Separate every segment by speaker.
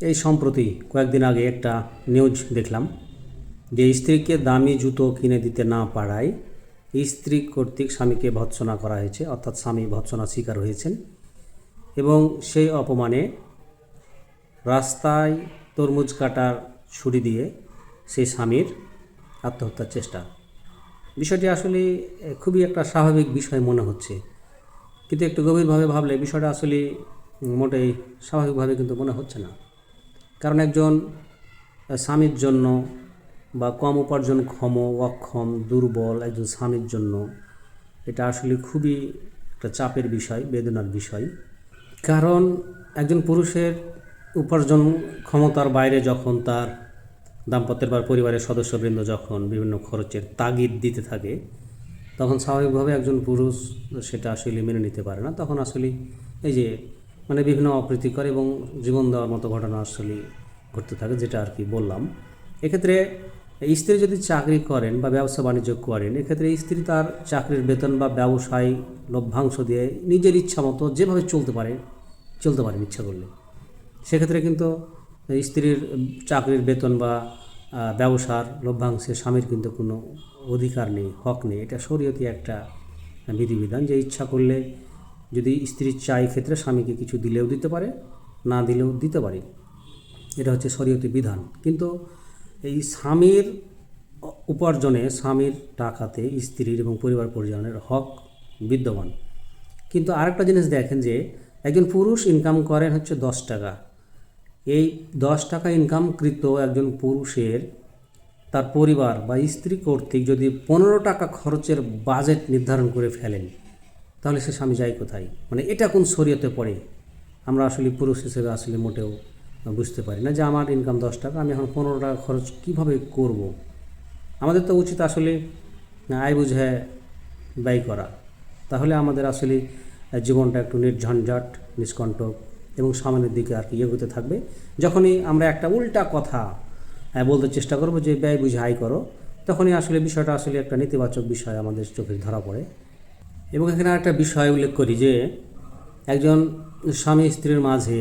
Speaker 1: এই সম্প্রতি কয়েকদিন আগে একটা নিউজ দেখলাম যে স্ত্রীকে দামি জুতো কিনে দিতে না পারায় স্ত্রী কর্তৃক স্বামীকে ভৎসনা করা হয়েছে, অর্থাৎ স্বামী ভৎসনা শিকার হয়েছেন এবং সেই অপমানে রাস্তায় তরমুজ কাটার ছুরি দিয়ে সেই স্বামীর আত্মহত্যার চেষ্টা। বিষয়টি আসলে খুবই একটা স্বাভাবিক বিষয় মনে হচ্ছে, কিন্তু একটু গভীরভাবে ভাবলে বিষয়টা আসলে মোটেই স্বাভাবিকভাবে কিন্তু মনে হচ্ছে না। কারণ একজন স্বামীর জন্য বা কম উপার্জনক্ষম, অক্ষম, দুর্বল একজন স্বামীর জন্য এটা আসলে খুবই একটা চাপের বিষয়, বেদনার বিষয়। কারণ একজন পুরুষের উপার্জন ক্ষমতার বাইরে যখন তার দাম্পত্যের বা পরিবারের সদস্যবৃন্দ যখন বিভিন্ন খরচের তাগিদ দিতে থাকে, তখন স্বাভাবিকভাবে একজন পুরুষ সেটা আসলে মেনে নিতে পারে না। তখন আসলে এই যে বিভিন্ন অপ্রীতিকর এবং জীবন দেওয়ার মতো ঘটনা আসলে ঘটতে থাকে, যেটা আর কি বললাম। এক্ষেত্রে স্ত্রী যদি চাকরি করেন বা ব্যবসা বাণিজ্য করেন, এক্ষেত্রে স্ত্রী তার চাকরির বেতন বা ব্যবসায় লভ্যাংশ দিয়ে নিজের ইচ্ছা মতো যেভাবে চলতে পারেন ইচ্ছা করলে। সেক্ষেত্রে কিন্তু স্ত্রীর চাকরির বেতন বা ব্যবসার লভ্যাংশে স্বামীর কিন্তু কোনো অধিকার নেই, হক নেই। এটা শরীয়তি একটা বিধিবিধান যে ইচ্ছা করলে যদি স্ত্রীর চাই ক্ষেত্রে স্বামীকে কিছু দিলেও দিতে পারে, না দিলেও দিতে পারে। এটা হচ্ছে শরীয়তি বিধান। কিন্তু এই স্বামীর উপার্জনে, স্বামীর টাকাতে স্ত্রীর এবং পরিবার পরিজনের হক বিদ্যমান। কিন্তু আরেকটা জিনিস দেখেন যে একজন পুরুষ ইনকাম করেন হচ্ছে 10 টাকা। এই 10 টাকা ইনকামকৃত একজন পুরুষের তার পরিবার বা স্ত্রী কর্তৃক যদি 15 টাকা খরচের বাজেট নির্ধারণ করে ফেলেন, তাহলে সে স্বামী যায় কোথায়? এটা কোন শরীয়তে পড়ে? আমরা আসলে পুরুষ হিসেবে আসলে মোটেও বুঝতে পারি না যে আমার ইনকাম 10 টাকা, আমি এখন 15 টাকা খরচ কীভাবে করব। আমাদের তো উচিত আসলে আয় বুঝে ব্যয় করা। তাহলে আমাদের আসলে জীবনটা একটু নির্ঝঞ্ঝাট, নিষ্কণ্টক এবং সামনের দিকে আর কি এগোতে থাকবে। যখনই আমরা একটা উল্টা কথা বলতে চেষ্টা করব যে ব্যয় বুঝে আয় করো, তখনই আসলে বিষয়টা আসলে একটা নেতিবাচক বিষয় আমাদের চোখে ধরা পড়ে। এবং এখানে একটা বিষয় উল্লেখ করি যে একজন স্বামী স্ত্রীর মাঝে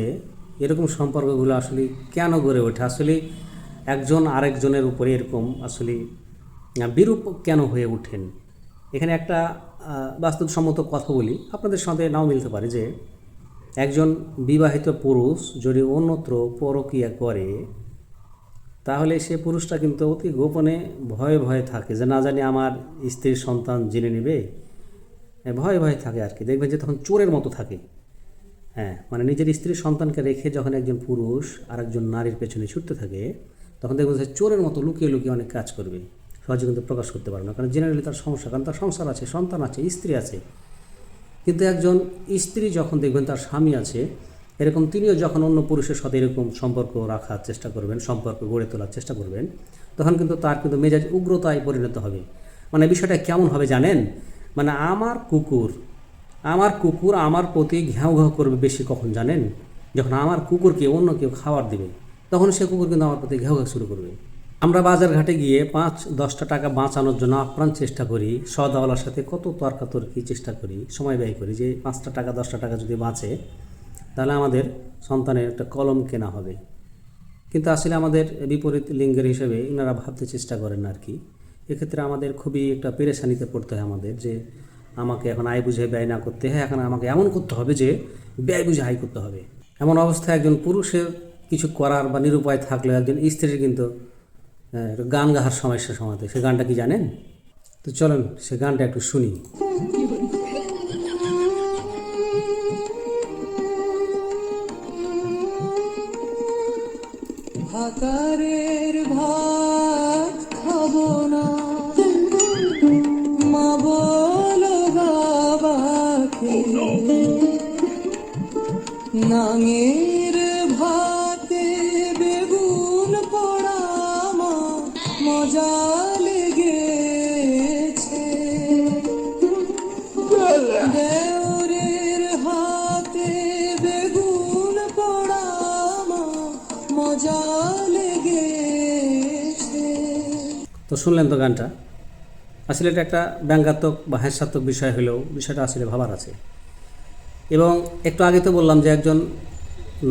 Speaker 1: এরকম সম্পর্কগুলো আসলে কেন গড়ে ওঠে, আসলে একজন আরেকজনের উপরে এরকম আসলে বিরূপ কেন হয়ে ওঠেন। এখানে একটা বাস্তবসম্মত কথা বলি, আপনাদের সাথে নাও মিলতে পারে যে একজন বিবাহিত পুরুষ যদি অন্যত্র পরকীয়া করে, তাহলে সে পুরুষটা কিন্তু অতি গোপনে ভয়ে ভয়ে থাকে যে না জানি আমার স্ত্রীর সন্তান জেনে নেবে, ভয়ে ভয়ে থাকে আর কি। দেখবেন যে তখন চোরের মতো থাকে। নিজের স্ত্রীর সন্তানকে রেখে যখন একজন পুরুষ আর একজন নারীর পেছনে ছুটতে থাকে, তখন দেখবেন যে চোরের মতো লুকিয়ে লুকিয়ে অনেক কাজ করবে, সহজে কিন্তু প্রকাশ করতে পারে না। কারণ জেনারেলি তার সমস্যা, কারণ তার সংসার আছে, সন্তান আছে, স্ত্রী আছে। কিন্তু একজন স্ত্রী যখন দেখবেন তার স্বামী আছে এরকম, তিনিও যখন অন্য পুরুষের সাথে এরকম সম্পর্ক রাখার চেষ্টা করবেন, সম্পর্ক গড়ে তোলার চেষ্টা করবেন, তখন কিন্তু তার কিন্তু মেজাজ উগ্রতায় পরিণত হবে। বিষয়টা কেমন হবে জানেন? আমার কুকুর আমার প্রতি ঘ্যাও ঘ্যাও করবে বেশি কখন জানেন? যখন আমার কুকুরকে অন্য কেউ খাবার দেবে, তখন সে কুকুর কিন্তু আমার প্রতি ঘ্যাও ঘ্যাও শুরু করবে। আমরা বাজার ঘাটে গিয়ে 5-10টা টাকা বাঁচানোর জন্য আপ্রাণ চেষ্টা করি, সওদাওয়ালার সাথে কত তর্কাতর্কি চেষ্টা করি, সময় ব্যয় করি যে 5টা টাকা 10টা টাকা যদি বাঁচে তাহলে আমাদের সন্তানের একটা কলম কেনা হবে। কিন্তু আসলে আমাদের বিপরীত লিঙ্গের হিসেবে ইনারা ভাবতে চেষ্টা করেন না আর কি। এক্ষেত্রে আমাদের খুবই একটা পেরেশানিতে পড়তে হয় আমাদের, যে আমাকে এখন আয় বুঝে ব্যয় না করতে হয়, এখন আমাকে এমন করতে হবে যে ব্যয় বুঝে আয় করতে হবে। এমন অবস্থায় একজন পুরুষের কিছু করার বা নিরুপায় থাকলেও একজন স্ত্রীর কিন্তু গান গাহার সমস্যা সমাতে। সে গানটা কি জানেন? তো চলেন সে গানটা একটু শুনি।
Speaker 2: ভাতারের ভাত খাবো না, মা বলো বাবাকে, নাঙের ভাতে বেগুন পোড়া মা মজা লেগেছে, দেওরের হাতে বেগুন পোড়া মা মজা লেগেছে।
Speaker 1: তো শুনলেন তো গানটা। আসলে এটা একটা ব্যঙ্গাত্মক বা হাস্যাত্মক বিষয় হলেও বিষয়টা আসলে ভাবার আছে। এবং একটু আগে তো বললাম যে একজন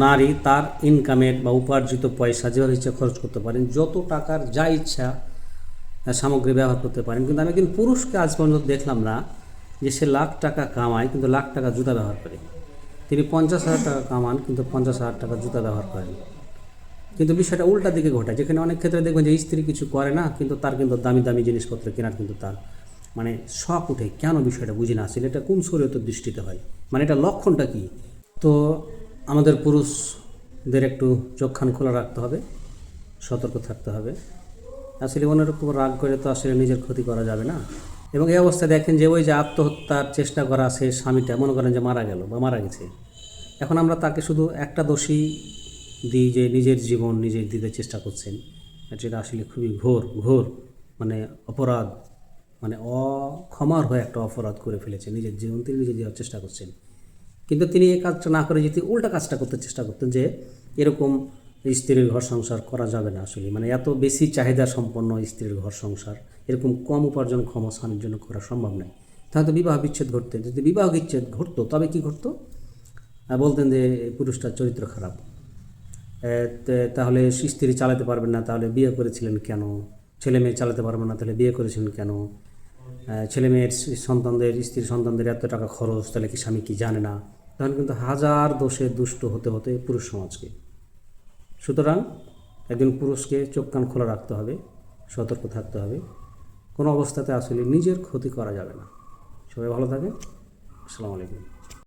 Speaker 1: নারী তার ইনকামের বা উপার্জিত পয়সা যেভাবে ইচ্ছা খরচ করতে পারেন, যত টাকার যা ইচ্ছা সামগ্রী ব্যবহার করতে পারেন। কিন্তু আমি একজন পুরুষকে আজ পর্যন্ত দেখলাম না যে সে লাখ টাকা কামায় কিন্তু লাখ টাকা জুতা ব্যবহার করে। তিনি 50,000 টাকা কামান কিন্তু 50,000 টাকা জুতা ব্যবহার করেন। কিন্তু বিষয়টা উল্টা দিকে ঘটে, যেখানে অনেক ক্ষেত্রে দেখবেন যে স্ত্রী কিছু করে না কিন্তু তার কিন্তু দামি দামি জিনিসপত্র কেনার কিন্তু তার মানে শখ উঠে। কেন বিষয়টা বুঝি না আসলে, এটা কোন শরীয়তের দৃষ্টিতে হয়, মানে এটা লক্ষণটা কী? তো আমাদের পুরুষদের একটু চোখখান খোলা রাখতে হবে, সতর্ক থাকতে হবে। আসলে অন্যের উপর রাগ করে তো আসলে নিজের ক্ষতি করা যাবে না। এবং এই অবস্থায় দেখেন যে ওই যে আত্মহত্যার চেষ্টা করা সে স্বামীটা মনে করেন যে মারা গেল বা মারা গেছে, এখন আমরা তাকে শুধু একটা দোষী দিই যে নিজের জীবন নিজের দিতে চেষ্টা করছেন। এটা আসলে খুবই ঘোর মানে অপরাধ, মানে অক্ষমার হয়ে একটা অপরাধ করে ফেলেছে। নিজের জীবন তিনি নিজে দেওয়ার চেষ্টা করছেন। কিন্তু তিনি এই কাজটা না করে যদি উল্টা কাজটা করতে চেষ্টা করতেন যে এরকম স্ত্রীর ঘর সংসার করা যাবে না আসলে, মানে এত বেশি চাহিদা সম্পন্ন স্ত্রীর ঘর সংসার এরকম কম উপার্জনক্ষম স্বামীর জন্য করা সম্ভব নয়। তাহলে তো বিবাহ বিচ্ছেদ ঘটতে, যদি বিবাহ বিচ্ছেদ ঘটতো তবে কি ঘটতো? বলতেন যে পুরুষটার চরিত্র খারাপ, তাহলে স্ত্রী চালাতে পারবেন না তাহলে বিয়ে করেছিলেন কেন, ছেলে মেয়ে চালাতে পারবেন না তাহলে বিয়ে করেছিলেন কেন, ছেলে মেয়ের সন্তানদের স্ত্রীর সন্তানদের এত টাকা খরচ, তাহলে কি স্বামী কি জানে না? তখন কিন্তু হাজার দোষে দুষ্ট হতে হতে পুরুষ সমাজকে। সুতরাং একজন পুরুষকে চোখ কান খোলা রাখতে হবে, সতর্ক থাকতে হবে, কোনো অবস্থাতে আসলে নিজের ক্ষতি করা যাবে না। সবাই ভালো থাকেন। আসসালামু আলাইকুম।